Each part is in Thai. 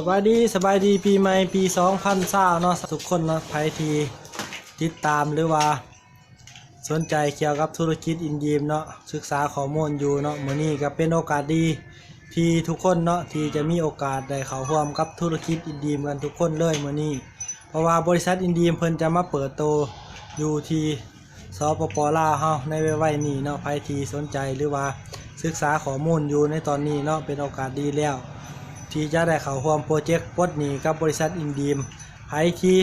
สบายดีปีใหม่ปี2020เนาะทุกคนเนาะใครที่ติดตามหรือว่าสนใจเกี่ยวกับธุรกิจอินดีมเนาะศึกษาข้อมูลอยู่เนาะมื้อนี้ก็เป็นโอกาสดีที่ทุกคนเนาะที่จะมีโอกาสได้เข้าร่วมกับธุรกิจอินดีมกันทุกคนเลยมื้อนี้เพราะว่าบริษัทอินดีมเพิ่นจะมาเปิดโตอยู่ที่สปป.ลาวเฮาในไว้นี้เนาะใครที่สนใจหรือว่าศึกษาข้อมูลอยู่ในตอนนี้เนาะเป็นโอกาสดีแล้วที่จะได้เข้าร่วมโปรเจกต์ปลดหนี้กับบริษัทอินดีมใครที่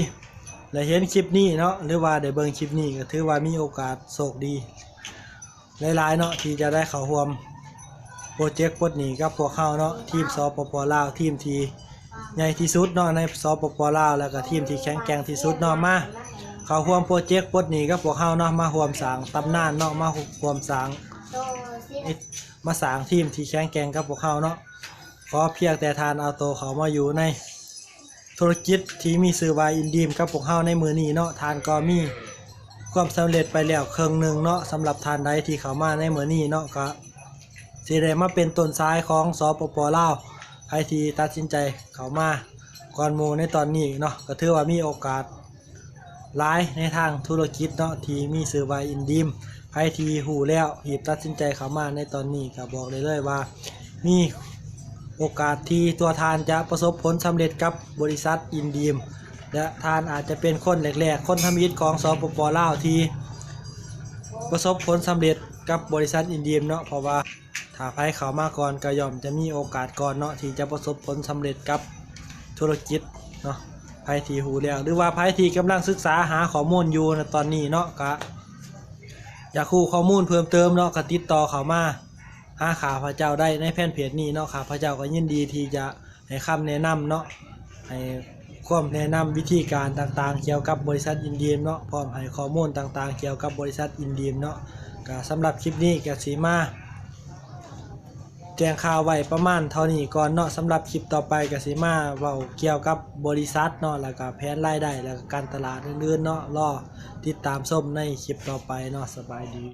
ได้เห็นคลิปนี้เนาะหรือว่าได้เบิ่งคลิปนี้ก็ถือว่ามีโอกาสโชคดีหลายๆเนาะที่จะได้เข้าร่วมโปรเจกต์ปลดหนี้กับพวกเขาเนาะทีมสปป.ลาวทีมที่ใหญ่ที่สุดเนาะในสปป.ลาวแล้วก็ทีมที่แข็งแกร่งที่สุดเนาะมาเข้าร่วมโปรเจกต์ปลดหนี้กับพวกเขาเนาะมาร่วมสร้างตำนานเนาะมาร่วมสร้างทีมที่แข็งแกร่งกับพวกเขาเนาะขอเพียงแต่ทานเอาตัวเขามาอยู่ในธุรกิจที่มีชื่อว่าอินดีมกับพวกเขาในมือนี้เนาะทานก็มีความสำเร็จไปแล้วครึ่งหนึ่งเนาะสำหรับทานใดที่เขามาในมือนี้เนาะก็สิได้มาเป็นต้นสายของสปป.ลาวใครที่ตัดสินใจเขามาก่อนหมู่ในตอนนี้เนาะก็ถือว่ามีโอกาสหลายในทางธุรกิจเนาะที่มีชื่อว่าอินดีมใครที่หูแล้วหีบตัดสินใจเขามาในตอนนี้ก็บอกเลยว่ามีโอกาสที่ตัวทานจะประสบผลสำเร็จกับบริษัทอินดีมและทานอาจจะเป็นคนแรกๆคนทำอิฐของสปป.ลาวที่ประสบผลสำเร็จกับบริษัทอินดีมเนาะเพราะว่าถ้าใครเข้ามาก่อนก็ย่อมจะมีโอกาสก่อนเนาะที่จะประสบผลสำเร็จกับธุรกิจเนาะใครที่หูแล้วหรือว่าใครที่กำลังศึกษาหาข้อมูลอยู่ในตอนนี้เนาะก็อยากคู่ข้อมูลเพิ่มเติมเนาะก็ติดต่อเข้ามาหาข้าพเจ้าได้ในแฟนเพจนี้เนาะข้าพเจ้าก็ยินดีที่จะให้คำแนะนำเนาะให้ความแนะนำวิธีการต่างๆเกี่ยวกับบริษัทอินดีมเนาะพร้อมให้ข้อมูลต่างๆเกี่ยวกับบริษัทอินดีมเนาะก็สำหรับคลิปนี้ก็สิมาแจ้งข่าวไว้ประมาณเท่านี้ก่อนเนาะสำหรับคลิปต่อไปก็สิมาเว้าเกี่ยวกับบริษัทเนาะแล้วก็แผนรายได้แล้วก็การตลาดอื่นๆเนาะรอติดตามชมในคลิปต่อไปเนาะสบายดี